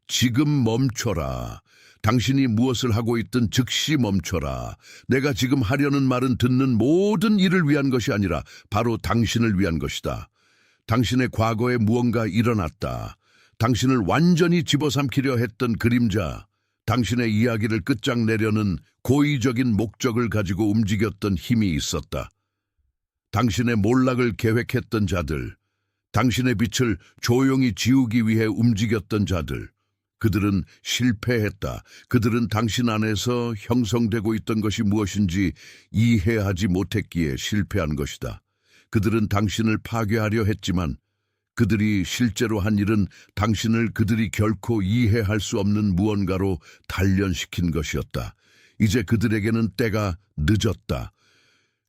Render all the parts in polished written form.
지금 멈춰라. 당신이 무엇을 하고 있든 즉시 멈춰라. 내가 지금 하려는 말은 듣는 모든 일을 위한 것이 아니라 바로 당신을 위한 것이다. 당신의 과거에 무언가 일어났다. 당신을 완전히 집어삼키려 했던 그림자, 당신의 이야기를 끝장내려는 고의적인 목적을 가지고 움직였던 힘이 있었다. 당신의 몰락을 계획했던 자들, 당신의 빛을 조용히 지우기 위해 움직였던 자들, 그들은 실패했다. 그들은 당신 안에서 형성되고 있던 것이 무엇인지 이해하지 못했기에 실패한 것이다. 그들은 당신을 파괴하려 했지만 그들이 실제로 한 일은 당신을 그들이 결코 이해할 수 없는 무언가로 단련시킨 것이었다. 이제 그들에게는 때가 늦었다.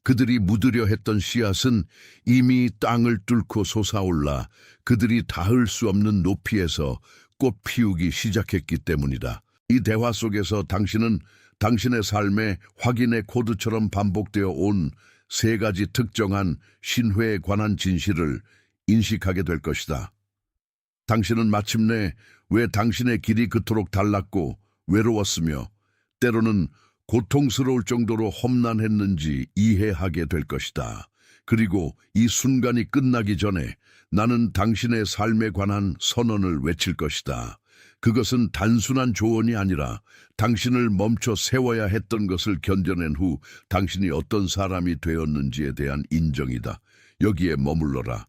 그들이 묻으려 했던 씨앗은 이미 땅을 뚫고 솟아올라 그들이 닿을 수 없는 높이에서 꽃 피우기 시작했기 때문이다. 이 대화 속에서 당신은 당신의 삶의 확인의 코드처럼 반복되어 온 세 가지 특정한 신회에 관한 진실을 인식하게 될 것이다. 당신은 마침내 왜 당신의 길이 그토록 달랐고 외로웠으며 때로는 고통스러울 정도로 험난했는지 이해하게 될 것이다. 그리고 이 순간이 끝나기 전에 나는 당신의 삶에 관한 선언을 외칠 것이다. 그것은 단순한 조언이 아니라 당신을 멈춰 세워야 했던 것을 견뎌낸 후 당신이 어떤 사람이 되었는지에 대한 인정이다. 여기에 머물러라.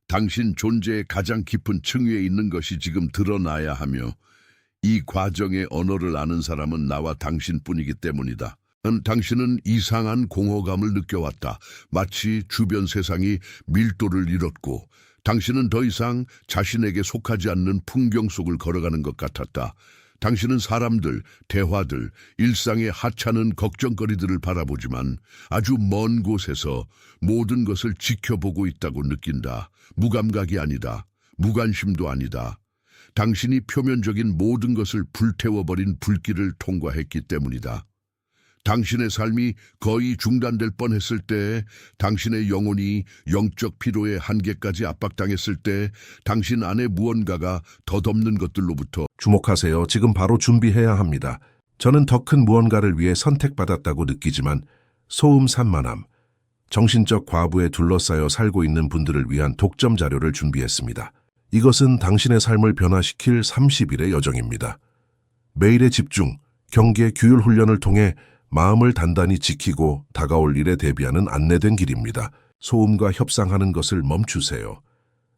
당신 존재의 가장 깊은 층위에 있는 것이 지금 드러나야 하며 이 과정의 언어를 아는 사람은 나와 당신뿐이기 때문이다. 당신은 이상한 공허감을 느껴왔다. 마치 주변 세상이 밀도를 잃었고 당신은 더 이상 자신에게 속하지 않는 풍경 속을 걸어가는 것 같았다. 당신은 사람들, 대화들, 일상의 하찮은 걱정거리들을 바라보지만 아주 먼 곳에서 모든 것을 지켜보고 있다고 느낀다. 무감각이 아니다. 무관심도 아니다. 당신이 표면적인 모든 것을 불태워버린 불길을 통과했기 때문이다. 당신의 삶이 거의 중단될 뻔했을 때, 당신의 영혼이 영적 피로의 한계까지 압박당했을 때, 당신 안에 무언가가 덧없는 것들로부터 주목하세요. 지금 바로 준비해야 합니다. 저는 더 큰 무언가를 위해 선택받았다고 느끼지만 소음 산만함, 정신적 과부에 둘러싸여 살고 있는 분들을 위한 독점 자료를 준비했습니다. 이것은 당신의 삶을 변화시킬 30일의 여정입니다. 매일의 집중, 경계, 규율 훈련을 통해 마음을 단단히 지키고 다가올 일에 대비하는 안내된 길입니다. 소음과 협상하는 것을 멈추세요.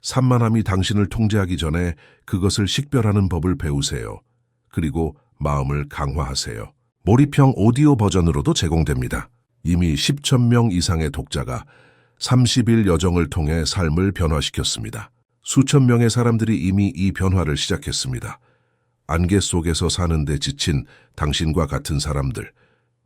산만함이 당신을 통제하기 전에 그것을 식별하는 법을 배우세요. 그리고 마음을 강화하세요. 몰입형 오디오 버전으로도 제공됩니다. 이미 10,000명 이상의 독자가 30일 여정을 통해 삶을 변화시켰습니다. 수천 명의 사람들이 이미 이 변화를 시작했습니다. 안개 속에서 사는데 지친 당신과 같은 사람들,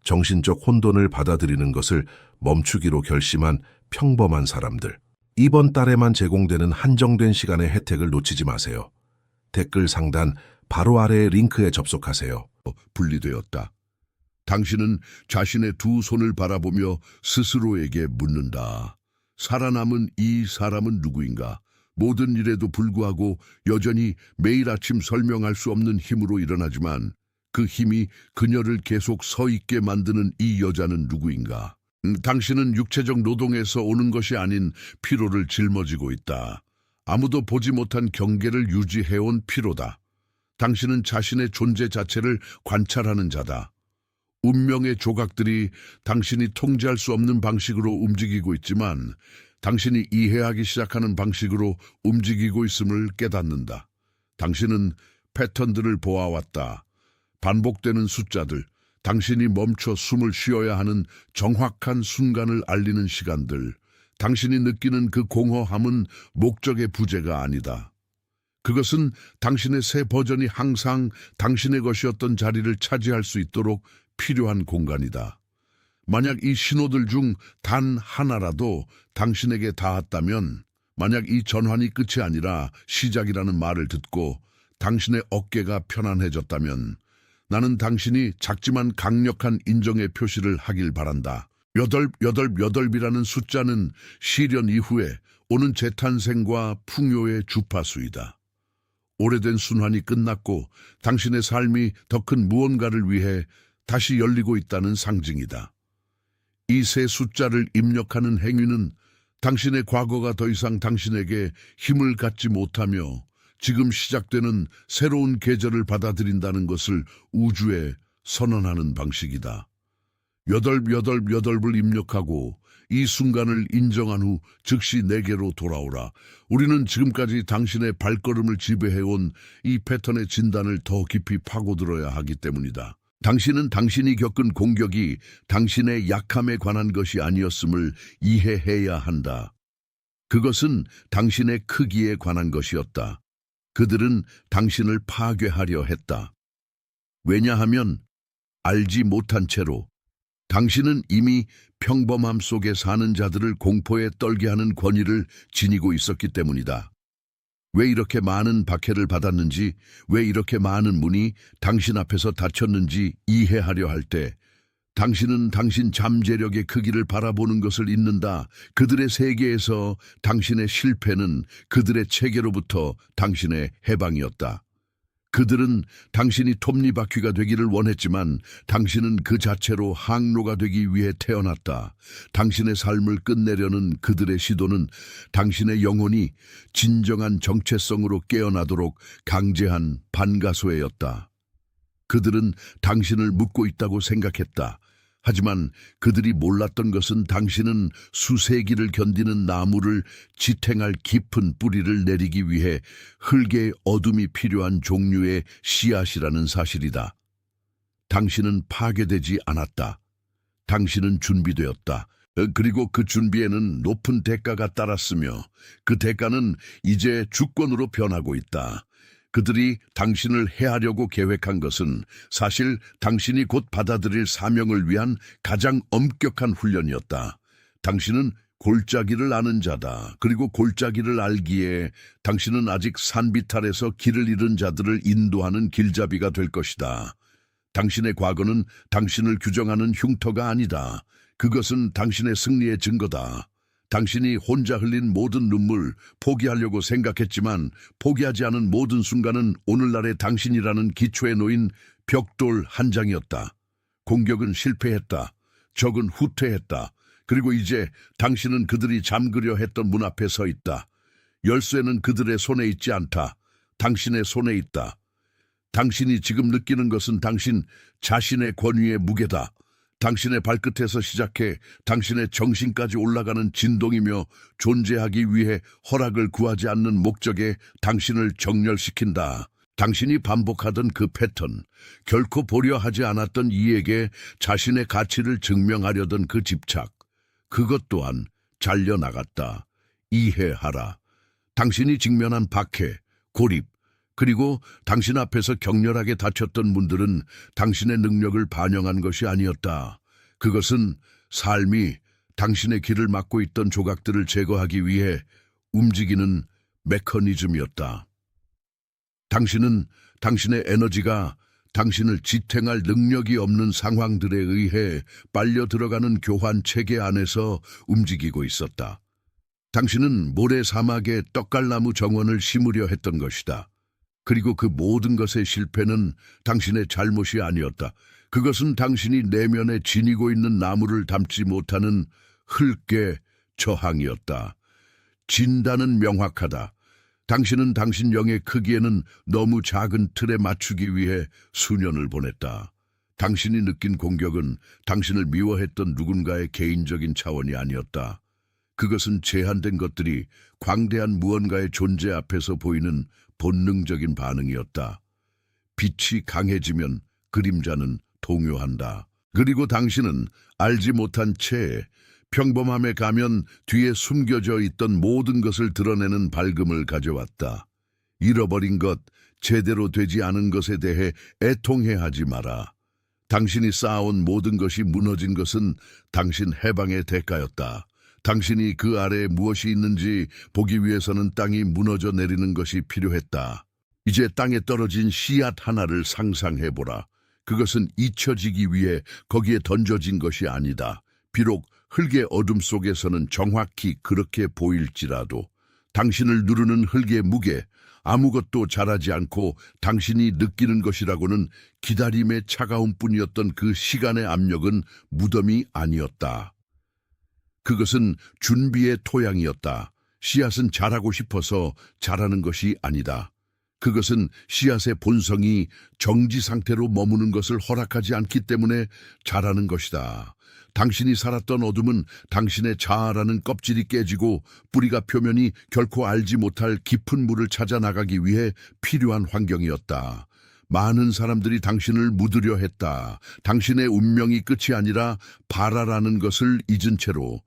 정신적 혼돈을 받아들이는 것을 멈추기로 결심한 평범한 사람들. 이번 달에만 제공되는 한정된 시간의 혜택을 놓치지 마세요. 댓글 상단 바로 아래의 링크에 접속하세요. 분리되었다. 당신은 자신의 두 손을 바라보며 스스로에게 묻는다. 살아남은 이 사람은 누구인가? 모든 일에도 불구하고 여전히 매일 아침 설명할 수 없는 힘으로 일어나지만 그 힘이 그녀를 계속 서 있게 만드는 이 여자는 누구인가? 당신은 육체적 노동에서 오는 것이 아닌 피로를 짊어지고 있다. 아무도 보지 못한 경계를 유지해온 피로다. 당신은 자신의 존재 자체를 관찰하는 자다. 운명의 조각들이 당신이 통제할 수 없는 방식으로 움직이고 있지만 당신이 이해하기 시작하는 방식으로 움직이고 있음을 깨닫는다. 당신은 패턴들을 보아왔다. 반복되는 숫자들, 당신이 멈춰 숨을 쉬어야 하는 정확한 순간을 알리는 시간들, 당신이 느끼는 그 공허함은 목적의 부재가 아니다. 그것은 당신의 새 버전이 항상 당신의 것이었던 자리를 차지할 수 있도록 필요한 공간이다. 만약 이 신호들 중 단 하나라도 당신에게 닿았다면, 만약 이 전환이 끝이 아니라 시작이라는 말을 듣고 당신의 어깨가 편안해졌다면, 나는 당신이 작지만 강력한 인정의 표시를 하길 바란다. 888이라는 숫자는 시련 이후에 오는 재탄생과 풍요의 주파수이다. 오래된 순환이 끝났고 당신의 삶이 더 큰 무언가를 위해 다시 열리고 있다는 상징이다. 이 세 숫자를 입력하는 행위는 당신의 과거가 더 이상 당신에게 힘을 갖지 못하며 지금 시작되는 새로운 계절을 받아들인다는 것을 우주에 선언하는 방식이다. 여덟을 입력하고 이 순간을 인정한 후 즉시 내게로 돌아오라. 우리는 지금까지 당신의 발걸음을 지배해온 이 패턴의 진단을 더 깊이 파고들어야 하기 때문이다. 당신은 당신이 겪은 공격이 당신의 약함에 관한 것이 아니었음을 이해해야 한다. 그것은 당신의 크기에 관한 것이었다. 그들은 당신을 파괴하려 했다. 왜냐하면 알지 못한 채로 당신은 이미 평범함 속에 사는 자들을 공포에 떨게 하는 권위를 지니고 있었기 때문이다. 왜 이렇게 많은 박해를 받았는지, 왜 이렇게 많은 문이 당신 앞에서 닫혔는지 이해하려 할 때 당신은 당신 잠재력의 크기를 바라보는 것을 잊는다. 그들의 세계에서 당신의 실패는 그들의 체계로부터 당신의 해방이었다. 그들은 당신이 톱니바퀴가 되기를 원했지만 당신은 그 자체로 항로가 되기 위해 태어났다. 당신의 삶을 끝내려는 그들의 시도는 당신의 영혼이 진정한 정체성으로 깨어나도록 강제한 반가소회였다. 그들은 당신을 묻고 있다고 생각했다. 하지만 그들이 몰랐던 것은 당신은 수세기를 견디는 나무를 지탱할 깊은 뿌리를 내리기 위해 흙의 어둠이 필요한 종류의 씨앗이라는 사실이다. 당신은 파괴되지 않았다. 당신은 준비되었다. 그리고 그 준비에는 높은 대가가 따랐으며 그 대가는 이제 주권으로 변하고 있다. 그들이 당신을 해하려고 계획한 것은 사실 당신이 곧 받아들일 사명을 위한 가장 엄격한 훈련이었다. 당신은 골짜기를 아는 자다. 그리고 골짜기를 알기에 당신은 아직 산비탈에서 길을 잃은 자들을 인도하는 길잡이가 될 것이다. 당신의 과거는 당신을 규정하는 흉터가 아니다. 그것은 당신의 승리의 증거다. 당신이 혼자 흘린 모든 눈물, 포기하려고 생각했지만 포기하지 않은 모든 순간은 오늘날의 당신이라는 기초에 놓인 벽돌 한 장이었다. 공격은 실패했다. 적은 후퇴했다. 그리고 이제 당신은 그들이 잠그려 했던 문 앞에 서 있다. 열쇠는 그들의 손에 있지 않다. 당신의 손에 있다. 당신이 지금 느끼는 것은 당신 자신의 권위의 무게다. 당신의 발끝에서 시작해 당신의 정신까지 올라가는 진동이며 존재하기 위해 허락을 구하지 않는 목적에 당신을 정렬시킨다. 당신이 반복하던 그 패턴, 결코 보려 하지 않았던 이에게 자신의 가치를 증명하려던 그 집착, 그것 또한 잘려나갔다. 이해하라. 당신이 직면한 박해, 고립, 그리고 당신 앞에서 격렬하게 닫혔던 문들은 당신의 능력을 반영한 것이 아니었다. 그것은 삶이 당신의 길을 막고 있던 조각들을 제거하기 위해 움직이는 메커니즘이었다. 당신은 당신의 에너지가 당신을 지탱할 능력이 없는 상황들에 의해 빨려 들어가는 교환 체계 안에서 움직이고 있었다. 당신은 모래 사막에 떡갈나무 정원을 심으려 했던 것이다. 그리고 그 모든 것의 실패는 당신의 잘못이 아니었다. 그것은 당신이 내면에 지니고 있는 나무를 담지 못하는 흙의 저항이었다. 진단은 명확하다. 당신은 당신 영의 크기에는 너무 작은 틀에 맞추기 위해 수년을 보냈다. 당신이 느낀 공격은 당신을 미워했던 누군가의 개인적인 차원이 아니었다. 그것은 제한된 것들이 광대한 무언가의 존재 앞에서 보이는 본능적인 반응이었다. 빛이 강해지면 그림자는 동요한다. 그리고 당신은 알지 못한 채 평범함에 가면 뒤에 숨겨져 있던 모든 것을 드러내는 밝음을 가져왔다. 잃어버린 것, 제대로 되지 않은 것에 대해 애통해하지 마라. 당신이 쌓아온 모든 것이 무너진 것은 당신 해방의 대가였다. 당신이 그 아래에 무엇이 있는지 보기 위해서는 땅이 무너져 내리는 것이 필요했다. 이제 땅에 떨어진 씨앗 하나를 상상해보라. 그것은 잊혀지기 위해 거기에 던져진 것이 아니다. 비록 흙의 어둠 속에서는 정확히 그렇게 보일지라도 당신을 누르는 흙의 무게, 아무것도 잘하지 않고 당신이 느끼는 것이라고는 기다림의 차가운 뿐이었던 그 시간의 압력은 무덤이 아니었다. 그것은 준비의 토양이었다. 씨앗은 자라고 싶어서 자라는 것이 아니다. 그것은 씨앗의 본성이 정지 상태로 머무는 것을 허락하지 않기 때문에 자라는 것이다. 당신이 살았던 어둠은 당신의 자아라는 껍질이 깨지고 뿌리가 표면이 결코 알지 못할 깊은 물을 찾아 나가기 위해 필요한 환경이었다. 많은 사람들이 당신을 묻으려 했다. 당신의 운명이 끝이 아니라 발화라는 것을 잊은 채로.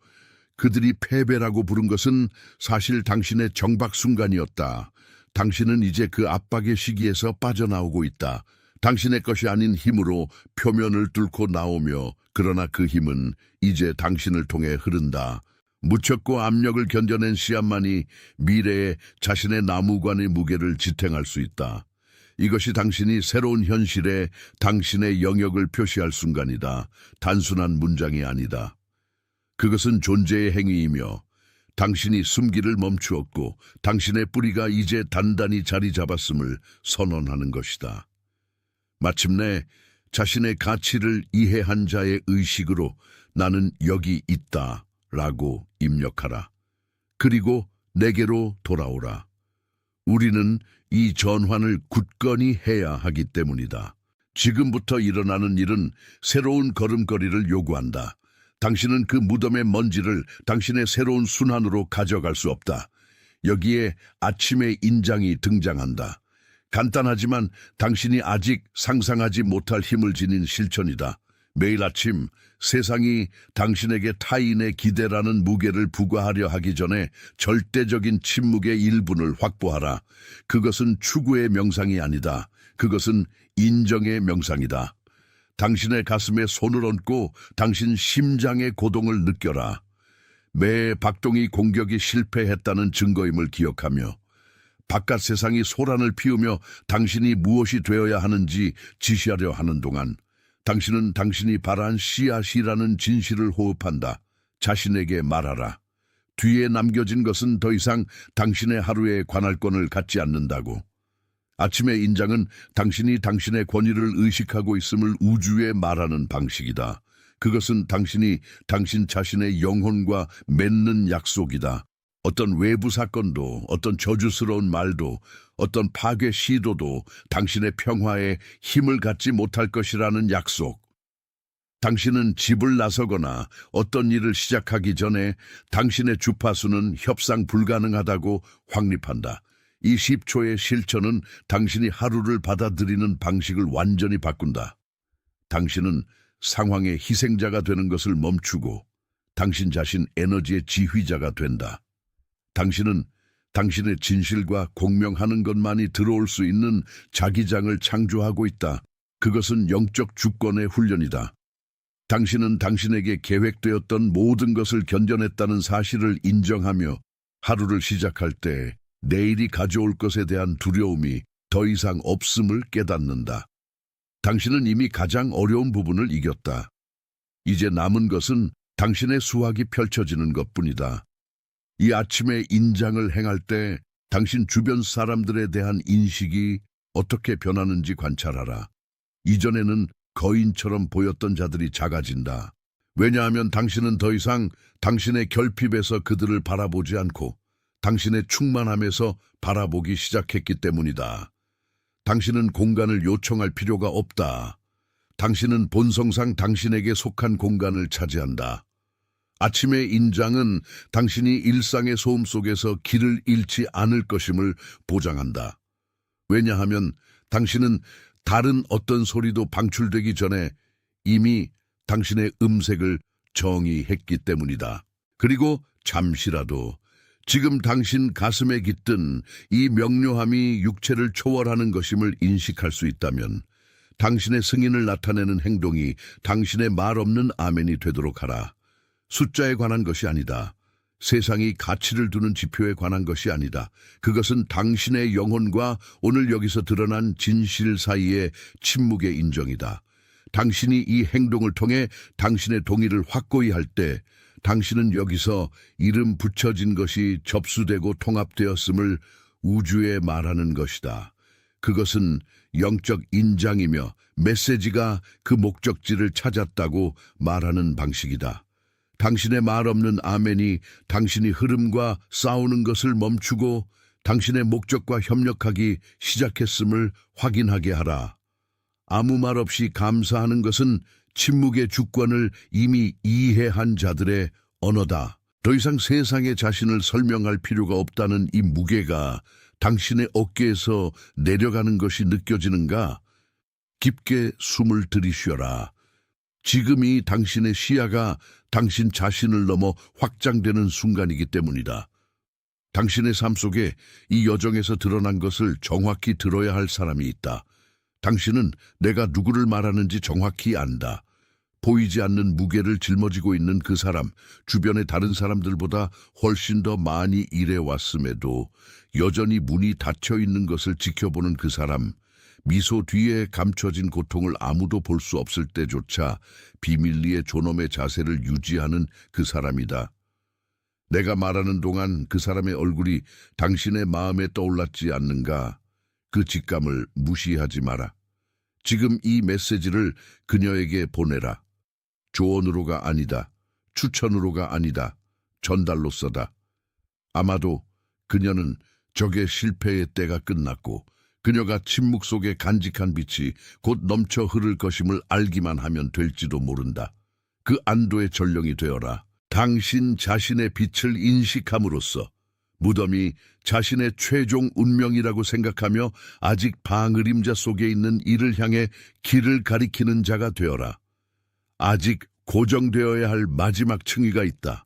그들이 패배라고 부른 것은 사실 당신의 정박 순간이었다. 당신은 이제 그 압박의 시기에서 빠져나오고 있다. 당신의 것이 아닌 힘으로 표면을 뚫고 나오며 그러나 그 힘은 이제 당신을 통해 흐른다. 무척고 압력을 견뎌낸 씨앗만이 미래에 자신의 나무관의 무게를 지탱할 수 있다. 이것이 당신이 새로운 현실에 당신의 영역을 표시할 순간이다. 단순한 문장이 아니다. 그것은 존재의 행위이며 당신이 숨기를 멈추었고 당신의 뿌리가 이제 단단히 자리 잡았음을 선언하는 것이다. 마침내 자신의 가치를 이해한 자의 의식으로 나는 여기 있다 라고 입력하라. 그리고 내게로 돌아오라. 우리는 이 전환을 굳건히 해야 하기 때문이다. 지금부터 일어나는 일은 새로운 걸음걸이를 요구한다. 당신은 그 무덤의 먼지를 당신의 새로운 순환으로 가져갈 수 없다. 여기에 아침의 인장이 등장한다. 간단하지만 당신이 아직 상상하지 못할 힘을 지닌 실천이다. 매일 아침 세상이 당신에게 타인의 기대라는 무게를 부과하려 하기 전에 절대적인 침묵의 1분을 확보하라. 그것은 추구의 명상이 아니다. 그것은 인정의 명상이다. 당신의 가슴에 손을 얹고 당신 심장의 고동을 느껴라. 매 박동이 공격이 실패했다는 증거임을 기억하며 바깥 세상이 소란을 피우며 당신이 무엇이 되어야 하는지 지시하려 하는 동안 당신은 당신이 바란 씨앗이라는 진실을 호흡한다. 자신에게 말하라. 뒤에 남겨진 것은 더 이상 당신의 하루에 관할권을 갖지 않는다고. 아침의 인장은 당신이 당신의 권위를 의식하고 있음을 우주에 말하는 방식이다. 그것은 당신이 당신 자신의 영혼과 맺는 약속이다. 어떤 외부 사건도, 어떤 저주스러운 말도, 어떤 파괴 시도도 당신의 평화에 힘을 갖지 못할 것이라는 약속. 당신은 집을 나서거나 어떤 일을 시작하기 전에 당신의 주파수는 협상 불가능하다고 확립한다. 이 10초의 실천은 당신이 하루를 받아들이는 방식을 완전히 바꾼다. 당신은 상황의 희생자가 되는 것을 멈추고 당신 자신 에너지의 지휘자가 된다. 당신은 당신의 진실과 공명하는 것만이 들어올 수 있는 자기장을 창조하고 있다. 그것은 영적 주권의 훈련이다. 당신은 당신에게 계획되었던 모든 것을 견뎌냈다는 사실을 인정하며 하루를 시작할 때 내일이 가져올 것에 대한 두려움이 더 이상 없음을 깨닫는다. 당신은 이미 가장 어려운 부분을 이겼다. 이제 남은 것은 당신의 수확이 펼쳐지는 것뿐이다. 이 아침의 인장을 행할 때 당신 주변 사람들에 대한 인식이 어떻게 변하는지 관찰하라. 이전에는 거인처럼 보였던 자들이 작아진다. 왜냐하면 당신은 더 이상 당신의 결핍에서 그들을 바라보지 않고 당신의 충만함에서 바라보기 시작했기 때문이다. 당신은 공간을 요청할 필요가 없다. 당신은 본성상 당신에게 속한 공간을 차지한다. 아침의 인장은 당신이 일상의 소음 속에서 길을 잃지 않을 것임을 보장한다. 왜냐하면 당신은 다른 어떤 소리도 방출되기 전에 이미 당신의 음색을 정의했기 때문이다. 그리고 잠시라도 지금 당신 가슴에 깃든 이 명료함이 육체를 초월하는 것임을 인식할 수 있다면 당신의 승인을 나타내는 행동이 당신의 말 없는 아멘이 되도록 하라. 숫자에 관한 것이 아니다. 세상이 가치를 두는 지표에 관한 것이 아니다. 그것은 당신의 영혼과 오늘 여기서 드러난 진실 사이의 침묵의 인정이다. 당신이 이 행동을 통해 당신의 동의를 확고히 할 때 당신은 여기서 이름 붙여진 것이 접수되고 통합되었음을 우주에 말하는 것이다. 그것은 영적 인장이며 메시지가 그 목적지를 찾았다고 말하는 방식이다. 당신의 말 없는 아멘이 당신이 흐름과 싸우는 것을 멈추고 당신의 목적과 협력하기 시작했음을 확인하게 하라. 아무 말 없이 감사하는 것은 침묵의 주권을 이미 이해한 자들의 언어다. 더 이상 세상에 자신을 설명할 필요가 없다는 이 무게가 당신의 어깨에서 내려가는 것이 느껴지는가? 깊게 숨을 들이쉬어라. 지금이 당신의 시야가 당신 자신을 넘어 확장되는 순간이기 때문이다. 당신의 삶 속에 이 여정에서 드러난 것을 정확히 들어야 할 사람이 있다. 당신은 내가 누구를 말하는지 정확히 안다. 보이지 않는 무게를 짊어지고 있는 그 사람, 주변의 다른 사람들보다 훨씬 더 많이 일해왔음에도 여전히 문이 닫혀 있는 것을 지켜보는 그 사람, 미소 뒤에 감춰진 고통을 아무도 볼 수 없을 때조차 비밀리에 존엄의 자세를 유지하는 그 사람이다. 내가 말하는 동안 그 사람의 얼굴이 당신의 마음에 떠올랐지 않는가? 그 직감을 무시하지 마라. 지금 이 메시지를 그녀에게 보내라. 조언으로가 아니다. 추천으로가 아니다. 전달로서다. 아마도 그녀는 적의 실패의 때가 끝났고 그녀가 침묵 속의 간직한 빛이 곧 넘쳐 흐를 것임을 알기만 하면 될지도 모른다. 그 안도의 전령이 되어라. 당신 자신의 빛을 인식함으로써 무덤이 자신의 최종 운명이라고 생각하며 아직 방의림자 속에 있는 이를 향해 길을 가리키는 자가 되어라. 아직 고정되어야 할 마지막 층위가 있다.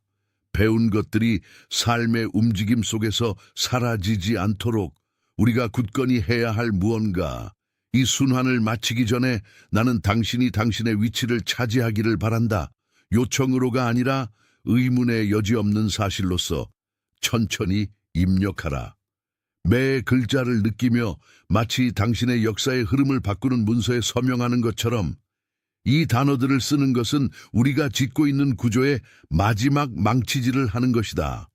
배운 것들이 삶의 움직임 속에서 사라지지 않도록 우리가 굳건히 해야 할 무언가. 이 순환을 마치기 전에 나는 당신이 당신의 위치를 차지하기를 바란다. 요청으로가 아니라 의문의 여지없는 사실로서 천천히 입력하라. 매 글자를 느끼며 마치 당신의 역사의 흐름을 바꾸는 문서에 서명하는 것처럼 이 단어들을 쓰는 것은 우리가 짓고 있는 구조의 마지막 망치질을 하는 것이다.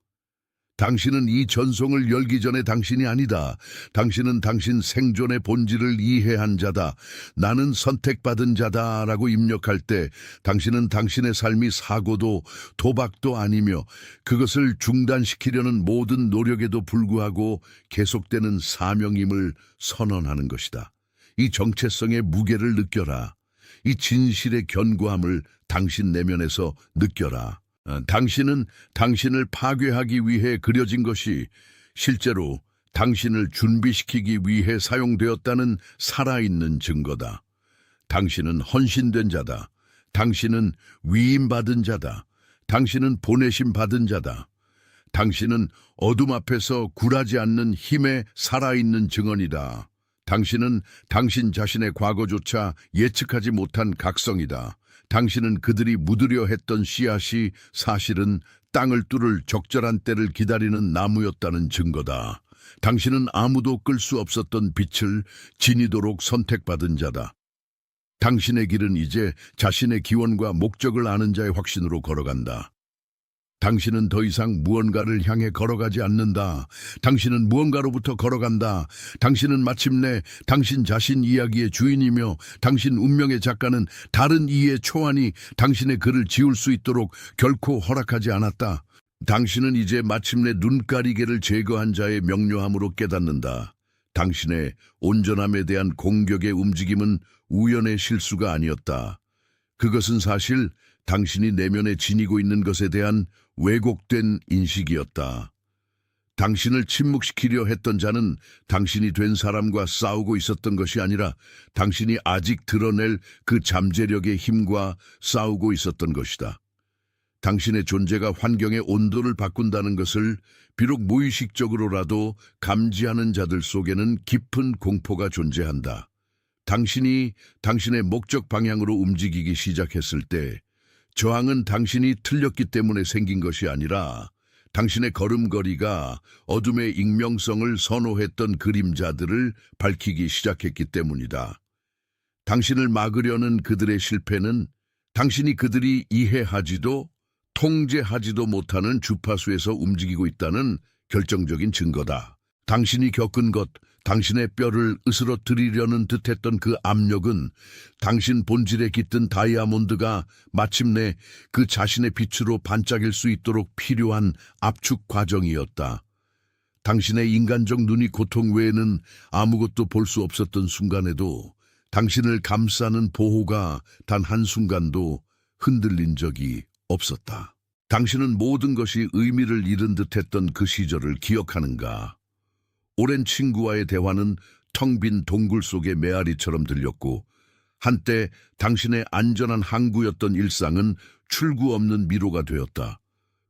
당신은 이 전송을 열기 전에 당신이 아니다. 당신은 당신 생존의 본질을 이해한 자다. 나는 선택받은 자다라고 입력할 때 당신은 당신의 삶이 사고도 도박도 아니며 그것을 중단시키려는 모든 노력에도 불구하고 계속되는 사명임을 선언하는 것이다. 이 정체성의 무게를 느껴라. 이 진실의 견고함을 당신 내면에서 느껴라. 당신은 당신을 파괴하기 위해 그려진 것이 실제로 당신을 준비시키기 위해 사용되었다는 살아있는 증거다. 당신은 헌신된 자다. 당신은 위임받은 자다. 당신은 보내심 받은 자다. 당신은 어둠 앞에서 굴하지 않는 힘의 살아있는 증언이다. 당신은 당신 자신의 과거조차 예측하지 못한 각성이다. 당신은 그들이 묻으려 했던 씨앗이 사실은 땅을 뚫을 적절한 때를 기다리는 나무였다는 증거다. 당신은 아무도 끌 수 없었던 빛을 지니도록 선택받은 자다. 당신의 길은 이제 자신의 기원과 목적을 아는 자의 확신으로 걸어간다. 당신은 더 이상 무언가를 향해 걸어가지 않는다. 당신은 무언가로부터 걸어간다. 당신은 마침내 당신 자신 이야기의 주인이며 당신 운명의 작가는 다른 이의 초안이 당신의 글을 지울 수 있도록 결코 허락하지 않았다. 당신은 이제 마침내 눈가리개를 제거한 자의 명료함으로 깨닫는다. 당신의 온전함에 대한 공격의 움직임은 우연의 실수가 아니었다. 그것은 사실 당신이 내면에 지니고 있는 것에 대한 왜곡된 인식이었다. 당신을 침묵시키려 했던 자는 당신이 된 사람과 싸우고 있었던 것이 아니라 당신이 아직 드러낼 그 잠재력의 힘과 싸우고 있었던 것이다. 당신의 존재가 환경의 온도를 바꾼다는 것을 비록 무의식적으로라도 감지하는 자들 속에는 깊은 공포가 존재한다. 당신이 당신의 목적 방향으로 움직이기 시작했을 때 저항은 당신이 틀렸기 때문에 생긴 것이 아니라 당신의 걸음걸이가 어둠의 익명성을 선호했던 그림자들을 밝히기 시작했기 때문이다. 당신을 막으려는 그들의 실패는 당신이 그들이 이해하지도 통제하지도 못하는 주파수에서 움직이고 있다는 결정적인 증거다. 당신이 겪은 것, 당신의 뼈를 으스러뜨리려는 듯했던 그 압력은 당신 본질에 깃든 다이아몬드가 마침내 그 자신의 빛으로 반짝일 수 있도록 필요한 압축 과정이었다. 당신의 인간적 눈이 고통 외에는 아무것도 볼 수 없었던 순간에도 당신을 감싸는 보호가 단 한순간도 흔들린 적이 없었다. 당신은 모든 것이 의미를 잃은 듯했던 그 시절을 기억하는가? 오랜 친구와의 대화는 텅 빈 동굴 속의 메아리처럼 들렸고 한때 당신의 안전한 항구였던 일상은 출구 없는 미로가 되었다.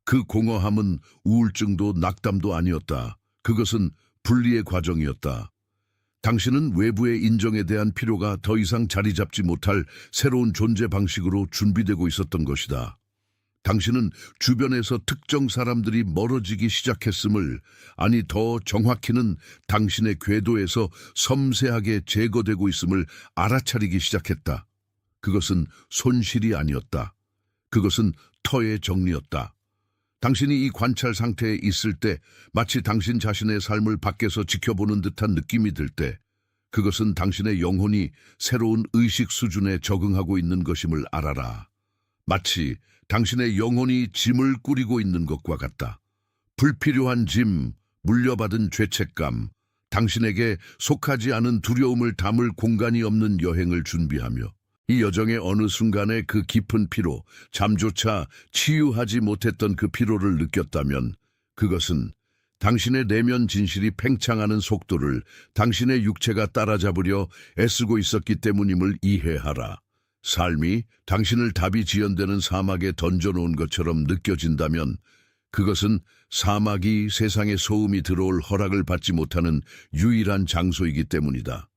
그 공허함은 우울증도 낙담도 아니었다. 그것은 분리의 과정이었다. 당신은 외부의 인정에 대한 필요가 더 이상 자리 잡지 못할 새로운 존재 방식으로 준비되고 있었던 것이다. 당신은 주변에서 특정 사람들이 멀어지기 시작했음을, 아니 더 정확히는 당신의 궤도에서 섬세하게 제거되고 있음을 알아차리기 시작했다. 그것은 손실이 아니었다. 그것은 터의 정리였다. 당신이 이 관찰 상태에 있을 때 마치 당신 자신의 삶을 밖에서 지켜보는 듯한 느낌이 들 때 그것은 당신의 영혼이 새로운 의식 수준에 적응하고 있는 것임을 알아라. 마치 당신의 영혼이 짐을 꾸리고 있는 것과 같다. 불필요한 짐, 물려받은 죄책감, 당신에게 속하지 않은 두려움을 담을 공간이 없는 여행을 준비하며 이 여정의 어느 순간에 그 깊은 피로, 잠조차 치유하지 못했던 그 피로를 느꼈다면 그것은 당신의 내면 진실이 팽창하는 속도를 당신의 육체가 따라잡으려 애쓰고 있었기 때문임을 이해하라. 삶이 당신을 답이 지연되는 사막에 던져놓은 것처럼 느껴진다면 그것은 사막이 세상에 소음이 들어올 허락을 받지 못하는 유일한 장소이기 때문이다.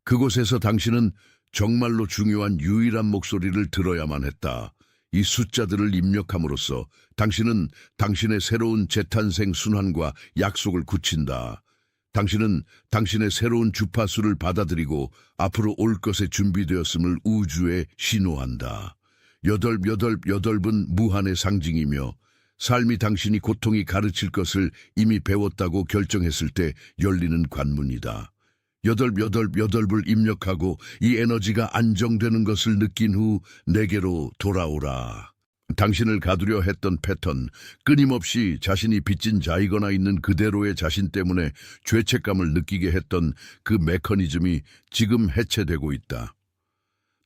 그곳에서 당신은 정말로 중요한 유일한 목소리를 들어야만 했다. 이 숫자들을 입력함으로써 당신은 당신의 새로운 재탄생 순환과 약속을 굳힌다. 당신은 당신의 새로운 주파수를 받아들이고 앞으로 올 것에 준비되었음을 우주에 신호한다. 여덟은 무한의 상징이며 삶이 당신이 고통이 가르칠 것을 이미 배웠다고 결정했을 때 열리는 관문이다. 여덟을 입력하고 이 에너지가 안정되는 것을 느낀 후 내게로 돌아오라. 당신을 가두려 했던 패턴, 끊임없이 자신이 빚진 자이거나 있는 그대로의 자신 때문에 죄책감을 느끼게 했던 그 메커니즘이 지금 해체되고 있다.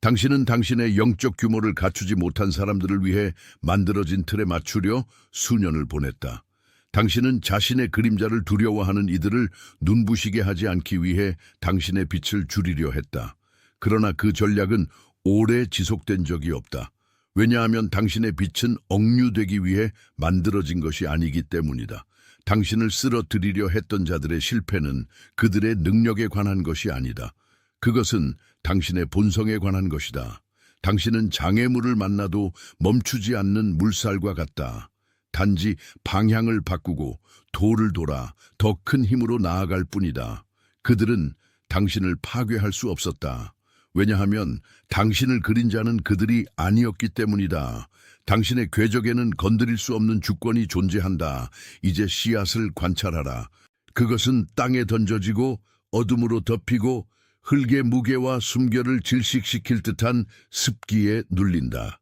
당신은 당신의 영적 규모를 갖추지 못한 사람들을 위해 만들어진 틀에 맞추려 수년을 보냈다. 당신은 자신의 그림자를 두려워하는 이들을 눈부시게 하지 않기 위해 당신의 빛을 줄이려 했다. 그러나 그 전략은 오래 지속된 적이 없다. 왜냐하면 당신의 빛은 억류되기 위해 만들어진 것이 아니기 때문이다. 당신을 쓰러뜨리려 했던 자들의 실패는 그들의 능력에 관한 것이 아니다. 그것은 당신의 본성에 관한 것이다. 당신은 장애물을 만나도 멈추지 않는 물살과 같다. 단지 방향을 바꾸고 도를 돌아 더 큰 힘으로 나아갈 뿐이다. 그들은 당신을 파괴할 수 없었다. 왜냐하면 당신을 그린 자는 그들이 아니었기 때문이다. 당신의 궤적에는 건드릴 수 없는 주권이 존재한다. 이제 씨앗을 관찰하라. 그것은 땅에 던져지고 어둠으로 덮이고 흙의 무게와 숨결을 질식시킬 듯한 습기에 눌린다.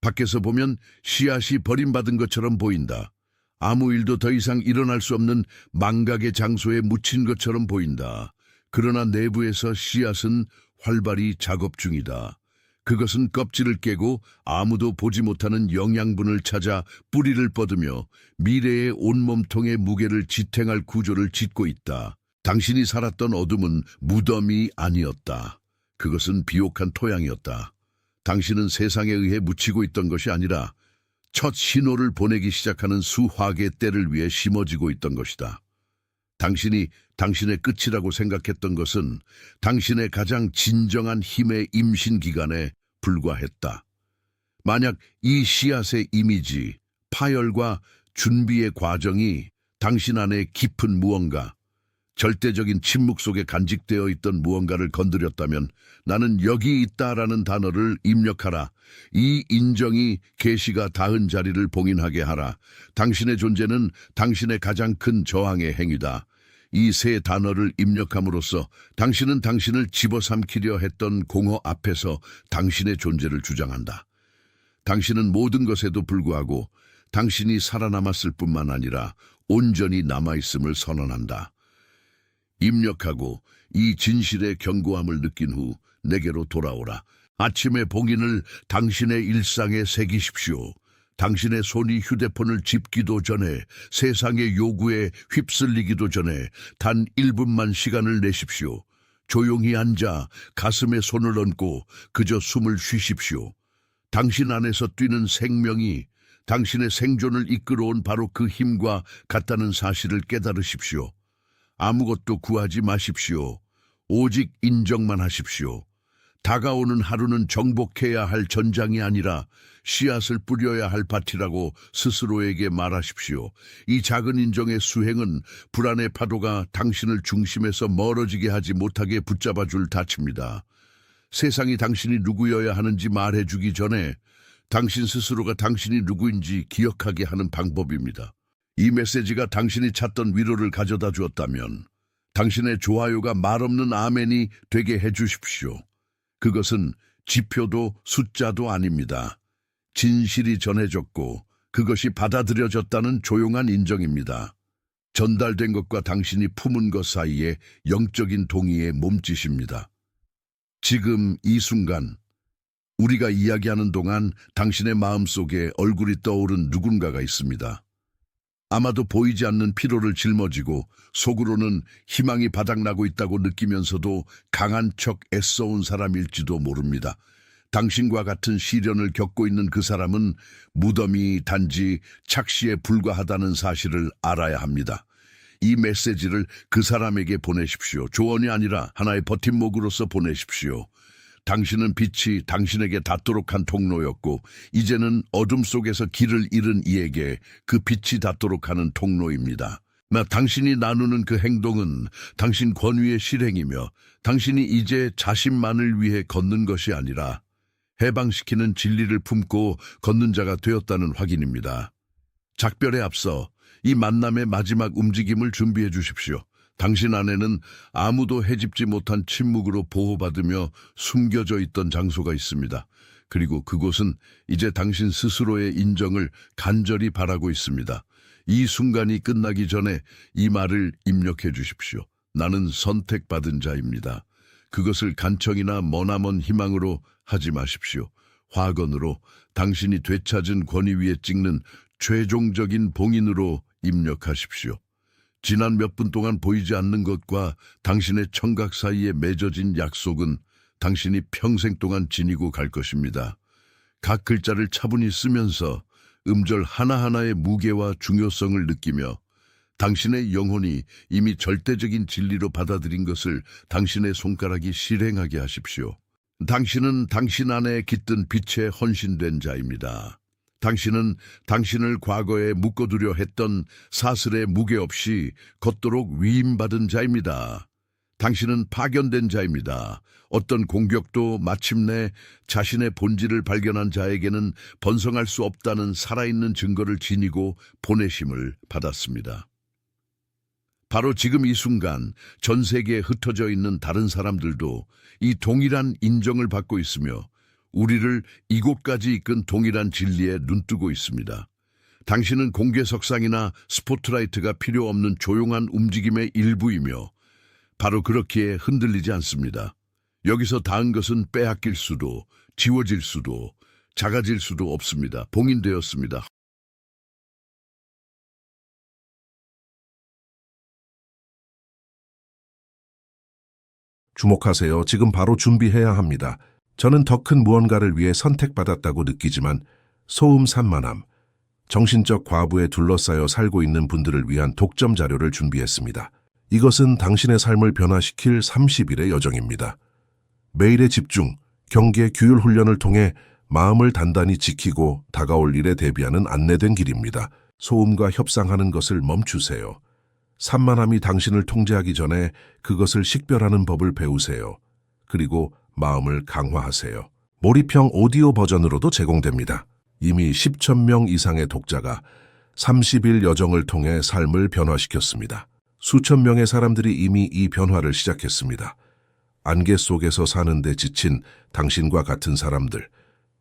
밖에서 보면 씨앗이 버림받은 것처럼 보인다. 아무 일도 더 이상 일어날 수 없는 망각의 장소에 묻힌 것처럼 보인다. 그러나 내부에서 씨앗은 활발히 작업 중이다. 그것은 껍질을 깨고 아무도 보지 못하는 영양분을 찾아 뿌리를 뻗으며 미래의 온몸통의 무게를 지탱할 구조를 짓고 있다. 당신이 살았던 어둠은 무덤이 아니었다. 그것은 비옥한 토양이었다. 당신은 세상에 의해 묻히고 있던 것이 아니라 첫 신호를 보내기 시작하는 수확의 때를 위해 심어지고 있던 것이다. 당신이 당신의 끝이라고 생각했던 것은 당신의 가장 진정한 힘의 임신 기간에 불과했다. 만약 이 씨앗의 이미지, 파열과 준비의 과정이 당신 안에 깊은 무언가, 절대적인 침묵 속에 간직되어 있던 무언가를 건드렸다면 나는 여기 있다라는 단어를 입력하라. 이 인정이 계시가 닿은 자리를 봉인하게 하라. 당신의 존재는 당신의 가장 큰 저항의 행위다. 이 세 단어를 입력함으로써 당신은 당신을 집어삼키려 했던 공허 앞에서 당신의 존재를 주장한다. 당신은 모든 것에도 불구하고 당신이 살아남았을 뿐만 아니라 온전히 남아있음을 선언한다. 입력하고 이 진실의 견고함을 느낀 후 내게로 돌아오라. 아침의 봉인을 당신의 일상에 새기십시오. 당신의 손이 휴대폰을 짚기도 전에, 세상의 요구에 휩쓸리기도 전에 단 1분만 시간을 내십시오. 조용히 앉아 가슴에 손을 얹고 그저 숨을 쉬십시오. 당신 안에서 뛰는 생명이 당신의 생존을 이끌어온 바로 그 힘과 같다는 사실을 깨달으십시오. 아무것도 구하지 마십시오. 오직 인정만 하십시오. 다가오는 하루는 정복해야 할 전장이 아니라 씨앗을 뿌려야 할 밭이라고 스스로에게 말하십시오. 이 작은 인정의 수행은 불안의 파도가 당신을 중심에서 멀어지게 하지 못하게 붙잡아줄 닻입니다. 세상이 당신이 누구여야 하는지 말해주기 전에 당신 스스로가 당신이 누구인지 기억하게 하는 방법입니다. 이 메시지가 당신이 찾던 위로를 가져다 주었다면 당신의 좋아요가 말없는 아멘이 되게 해주십시오. 그것은 지표도 숫자도 아닙니다. 진실이 전해졌고 그것이 받아들여졌다는 조용한 인정입니다. 전달된 것과 당신이 품은 것 사이에 영적인 동의의 몸짓입니다. 지금 이 순간 우리가 이야기하는 동안 당신의 마음속에 얼굴이 떠오른 누군가가 있습니다. 아마도 보이지 않는 피로를 짊어지고 속으로는 희망이 바닥나고 있다고 느끼면서도 강한 척 애써온 사람일지도 모릅니다. 당신과 같은 시련을 겪고 있는 그 사람은 무덤이 단지 착시에 불과하다는 사실을 알아야 합니다. 이 메시지를 그 사람에게 보내십시오. 조언이 아니라 하나의 버팀목으로서 보내십시오. 당신은 빛이 당신에게 닿도록 한 통로였고 이제는 어둠 속에서 길을 잃은 이에게 그 빛이 닿도록 하는 통로입니다. 당신이 나누는 그 행동은 당신 권위의 실행이며 당신이 이제 자신만을 위해 걷는 것이 아니라 해방시키는 진리를 품고 걷는 자가 되었다는 확인입니다. 작별에 앞서 이 만남의 마지막 움직임을 준비해 주십시오. 당신 안에는 아무도 헤집지 못한 침묵으로 보호받으며 숨겨져 있던 장소가 있습니다. 그리고 그곳은 이제 당신 스스로의 인정을 간절히 바라고 있습니다. 이 순간이 끝나기 전에 이 말을 입력해 주십시오. 나는 선택받은 자입니다. 그것을 간청이나 머나먼 희망으로 하지 마십시오. 화건으로 당신이 되찾은 권위 위에 찍는 최종적인 봉인으로 입력하십시오. 지난 몇 분 동안 보이지 않는 것과 당신의 청각 사이에 맺어진 약속은 당신이 평생 동안 지니고 갈 것입니다. 각 글자를 차분히 쓰면서 음절 하나하나의 무게와 중요성을 느끼며 당신의 영혼이 이미 절대적인 진리로 받아들인 것을 당신의 손가락이 실행하게 하십시오. 당신은 당신 안에 깃든 빛에 헌신된 자입니다. 당신은 당신을 과거에 묶어두려 했던 사슬의 무게 없이 걷도록 위임받은 자입니다. 당신은 파견된 자입니다. 어떤 공격도 마침내 자신의 본질을 발견한 자에게는 번성할 수 없다는 살아있는 증거를 지니고 보내심을 받았습니다. 바로 지금 이 순간 전 세계에 흩어져 있는 다른 사람들도 이 동일한 인정을 받고 있으며 우리를 이곳까지 이끈 동일한 진리에 눈뜨고 있습니다. 당신은 공개석상이나 스포트라이트가 필요 없는 조용한 움직임의 일부이며 바로 그렇기에 흔들리지 않습니다. 여기서 닿은 것은 빼앗길 수도, 지워질 수도, 작아질 수도 없습니다. 봉인되었습니다. 주목하세요. 지금 바로 준비해야 합니다. 저는 더 큰 무언가를 위해 선택받았다고 느끼지만 소음 산만함, 정신적 과부에 둘러싸여 살고 있는 분들을 위한 독점 자료를 준비했습니다. 이것은 당신의 삶을 변화시킬 30일의 여정입니다. 매일의 집중, 경계, 규율 훈련을 통해 마음을 단단히 지키고 다가올 일에 대비하는 안내된 길입니다. 소음과 협상하는 것을 멈추세요. 산만함이 당신을 통제하기 전에 그것을 식별하는 법을 배우세요. 그리고 마음을 강화하세요. 몰입형 오디오 버전으로도 제공됩니다. 이미 10,000명 이상의 독자가 30일 여정을 통해 삶을 변화시켰습니다. 수천 명의 사람들이 이미 이 변화를 시작했습니다. 안개 속에서 사는데 지친 당신과 같은 사람들,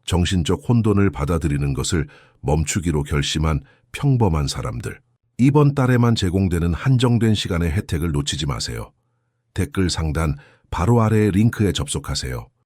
정신적 혼돈을 받아들이는 것을 멈추기로 결심한 평범한 사람들. 이번 달에만 제공되는 한정된 시간의 혜택을 놓치지 마세요. 댓글 상단 바로 아래의 링크에 접속하세요.